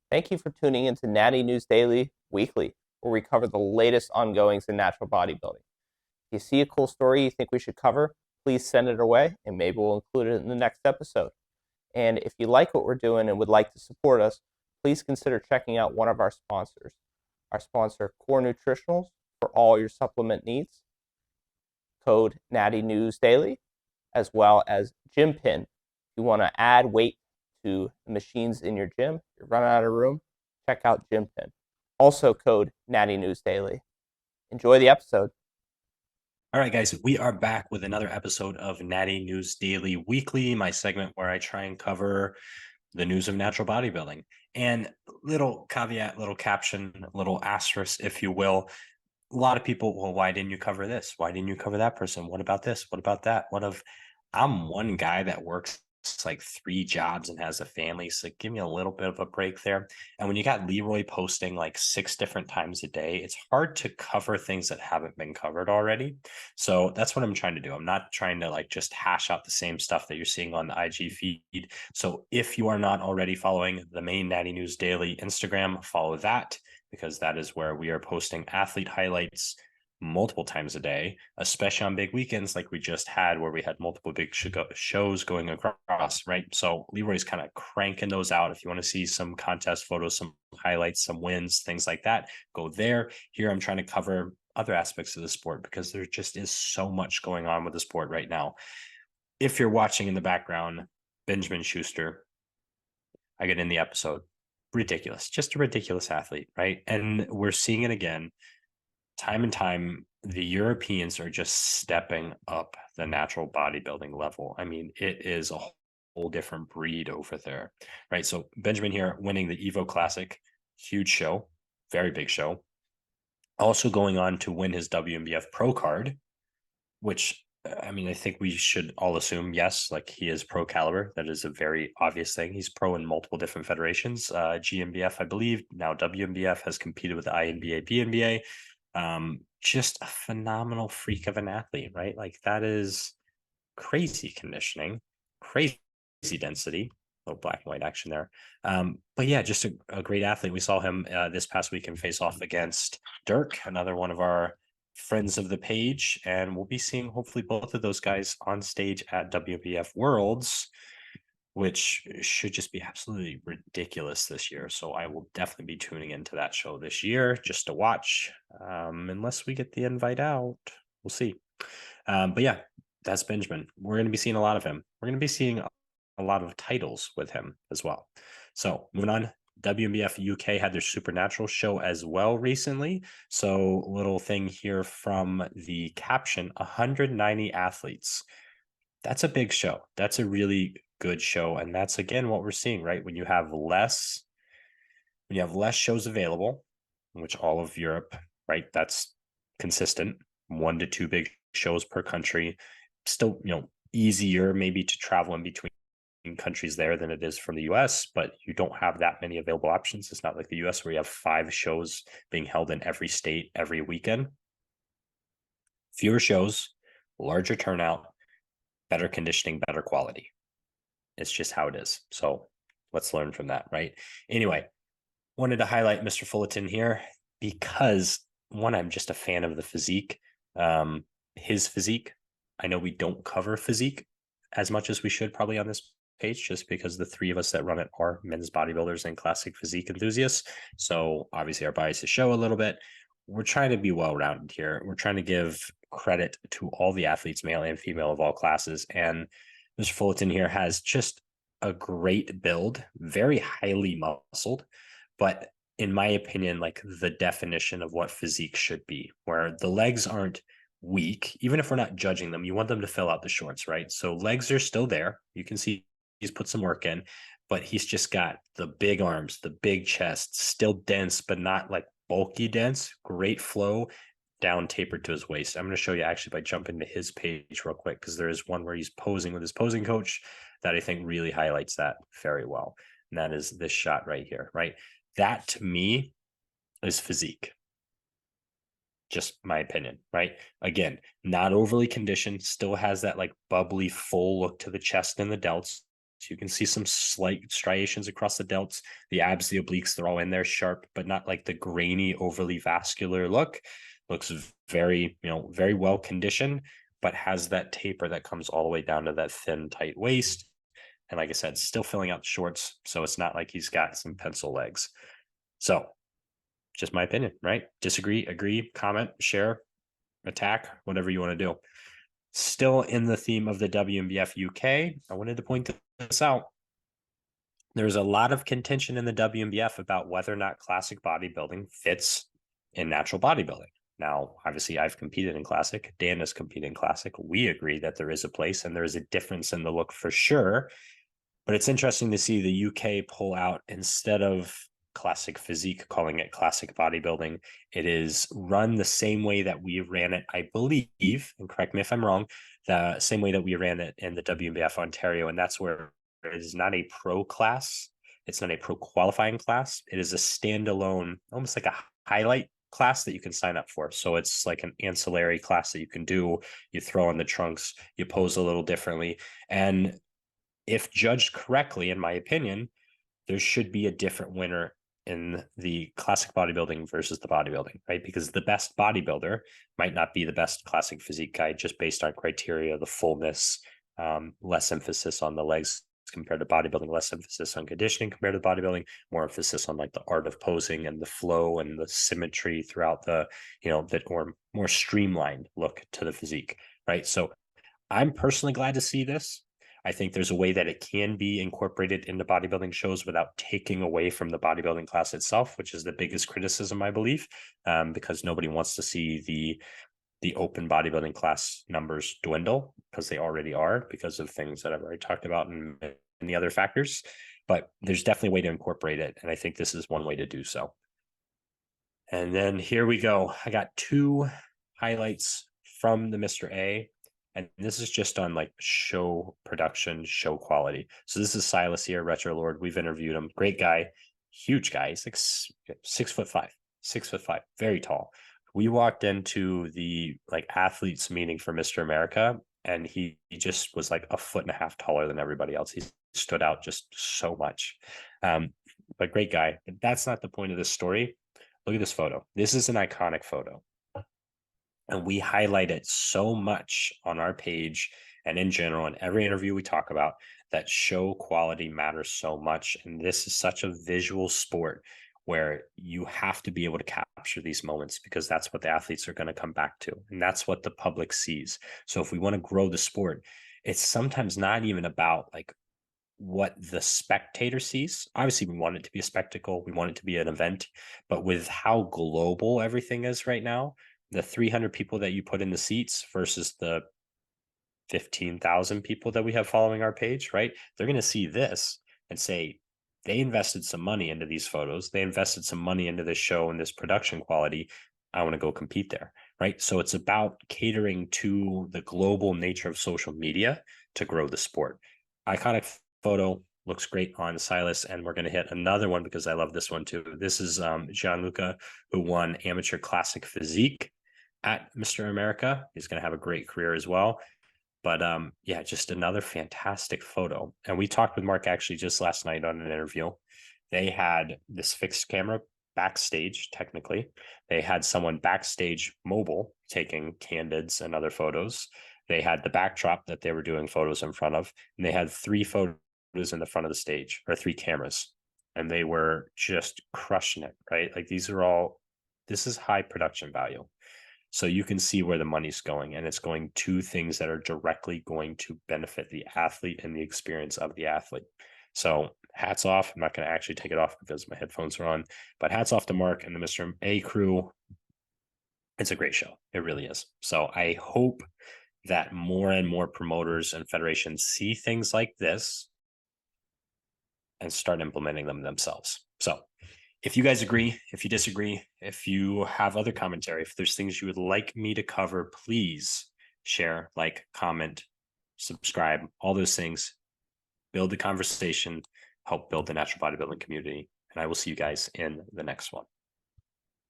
Thank you for tuning into Natty News Daily Weekly, where we cover the latest ongoings in natural bodybuilding. If you see a cool story you think we should cover, please send it our way, and maybe we'll include it in the next episode. And if you like what we're doing and would like to support us, please consider checking out one of our sponsors. Our sponsor, Core Nutritionals, for all your supplement needs. Code Natty News Daily, as well as GymPin. If you want to add weight to the machines in your gym, you're running out of room, check out GymPin. Also, code Natty News Daily. Enjoy the episode. All right, guys, we are back with another episode of Natty News Daily Weekly, my segment where I try and cover the news of natural bodybuilding. And little caveat, little caption, little asterisk, if you will. A lot of people, well, why didn't you cover this? Why didn't you cover that person? What about this? What about that? I'm one guy that works like 3 jobs and has a family, so give me a little bit of a break there. And when you got Leroy posting like 6 different times a day, it's hard to cover things that haven't been covered already. So that's what I'm trying to do. I'm not trying to like just hash out the same stuff that you're seeing on the IG feed. So if you are not already following the main Natty News Daily Instagram, follow that, because that is where we are posting athlete highlights multiple times a day, especially on big weekends like we just had, where we had multiple big shows going across, right? So Leroy's kind of cranking those out. If you want to see some contest photos, some highlights, some wins, things like that, go there. Here I'm trying to cover other aspects of the sport because there just is so much going on with the sport right now. If you're watching in the background, Benjamin Schuster, I get in the episode. Ridiculous, just a ridiculous athlete, right? And we're seeing it again time and time. The Europeans are just stepping up the natural bodybuilding level. I mean, it is a whole different breed over there, right? So Benjamin here winning the Evo Classic, huge show, very big show. Also going on to win his WNBF Pro card, which I mean, I think we should all assume, yes, like he is pro caliber. That is a very obvious thing. He's pro in multiple different federations. GMBF, I believe. Now WNBF has competed with the INBA, BNBA. Just a phenomenal freak of an athlete, right? Like that is crazy conditioning, crazy density, little black and white action there. But yeah, just a great athlete. We saw him this past weekend face off against Dirk, another one of our friends of the page, and we'll be seeing hopefully both of those guys on stage at WBF Worlds, which should just be absolutely ridiculous this year. So I will definitely be tuning into that show this year just to watch, unless we get the invite out. We'll see. But yeah, that's Benjamin. We're going to be seeing a lot of him. We're going to be seeing a lot of titles with him as well. So moving on, WNBF UK had their Supernatural show as well recently. So little thing here from the caption: 190 athletes. That's a big show. That's a really good show, and that's again what we're seeing, right? When you have less shows available, which all of Europe, right? That's consistent. 1 to 2 big shows per country. Still, easier maybe to travel in between countries there than it is from the US, but you don't have that many available options. It's not like the US where you have 5 shows being held in every state every weekend. Fewer shows, larger turnout, better conditioning, better quality. It's just how it is. So let's learn from that, right? Anyway, wanted to highlight Mr. Fullerton here because one, I'm just a fan of the physique. His physique. I know we don't cover physique as much as we should probably on this page, just because the 3 of us that run it are men's bodybuilders and classic physique enthusiasts. So obviously our biases show a little bit. We're trying to be well-rounded here. We're trying to give credit to all the athletes, male and female of all classes. And Mr. Fullerton here has just a great build, very highly muscled, but in my opinion, like the definition of what physique should be, where the legs aren't weak. Even if we're not judging them, you want them to fill out the shorts, right? So legs are still there. You can see he's put some work in, but he's just got the big arms, the big chest, still dense, but not like bulky dense. Great flow, down tapered to his waist. I'm going to show you actually by jumping to his page real quick, because there is one where he's posing with his posing coach that I think really highlights that very well. And that is this shot right here, right? That to me is physique. Just my opinion, right? Again, not overly conditioned, still has that like bubbly, full look to the chest and the delts, So you can see some slight striations across the delts, the abs, the obliques, they're all in there sharp, but not like the grainy, overly vascular look. Looks very, very well conditioned, but has that taper that comes all the way down to that thin, tight waist. And like I said, still filling out the shorts. So it's not like he's got some pencil legs. So just my opinion, right? Disagree, agree, comment, share, attack, whatever you want to do. Still in the theme of the WNBF UK, I wanted to point this out. There's a lot of contention in the WNBF about whether or not classic bodybuilding fits in natural bodybuilding. Now, obviously, I've competed in classic. Dan has competed in classic. We agree that there is a place and there is a difference in the look for sure. But it's interesting to see the UK pull out, instead of classic physique, calling it classic bodybuilding. It is run the same way that we ran it, I believe, and correct me if I'm wrong, the same way that we ran it in the WNBF Ontario. And that's where it is not a pro class. It's not a pro qualifying class. It is a standalone, almost like a highlight class that you can sign up for. So it's like an ancillary class that you can do. You throw on the trunks, you pose a little differently. And if judged correctly, in my opinion, there should be a different winner in the classic bodybuilding versus the bodybuilding, right? Because the best bodybuilder might not be the best classic physique guy just based on criteria, the fullness, less emphasis on the legs compared to bodybuilding, less emphasis on conditioning compared to bodybuilding, more emphasis on like the art of posing and the flow and the symmetry throughout the, that or more streamlined look to the physique, right? So I'm personally glad to see this. I think there's a way that it can be incorporated into bodybuilding shows without taking away from the bodybuilding class itself, which is the biggest criticism, I believe, because nobody wants to see the open bodybuilding class numbers dwindle, because they already are, because of things that I've already talked about and the other factors. But there's definitely a way to incorporate it, and I think this is one way to do so. And then here we go. I got 2 highlights from the Mr. A. And this is just on like show production, show quality. So this is Silas here, Retro Lord. We've interviewed him. Great guy, huge guy. He's like 6'5", 6'5", very tall. We walked into the like athletes meeting for Mr. America, and he just was like a foot and a half taller than everybody else. He stood out just so much. But great guy. But that's not the point of this story. Look at this photo. This is an iconic photo. And we highlight it so much on our page and in general, in every interview we talk about, that show quality matters so much. And this is such a visual sport where you have to be able to capture these moments, because that's what the athletes are going to come back to. And that's what the public sees. So if we want to grow the sport, it's sometimes not even about like what the spectator sees. Obviously, we want it to be a spectacle. We want it to be an event. But with how global everything is right now, the 300 people that you put in the seats versus the 15,000 people that we have following our page, right? They're going to see this and say, they invested some money into these photos. They invested some money into this show and this production quality. I want to go compete there, right? So it's about catering to the global nature of social media to grow the sport. Iconic photo, looks great on Silas, and we're going to hit another one because I love this one too. This is Gianluca, who won amateur classic physique at Mr. America. He's going to have a great career as well. But yeah, just another fantastic photo. And we talked with Mark actually just last night on an interview. They had this fixed camera backstage, technically. They had someone backstage mobile taking candids and other photos. They had the backdrop that they were doing photos in front of, and they had 3 photos in the front of the stage, or 3 cameras, and they were just crushing it, right? Like this is high production value. So you can see where the money's going, and it's going to things that are directly going to benefit the athlete and the experience of the athlete. So hats off. I'm not going to actually take it off because my headphones are on, but hats off to Mark and the Mr. A crew. It's a great show. It really is. So I hope that more and more promoters and federations see things like this and start implementing them themselves. So if you guys agree, if you disagree, if you have other commentary, if there's things you would like me to cover, please share, like, comment, subscribe, all those things. Build the conversation, help build the natural bodybuilding community. And I will see you guys in the next one.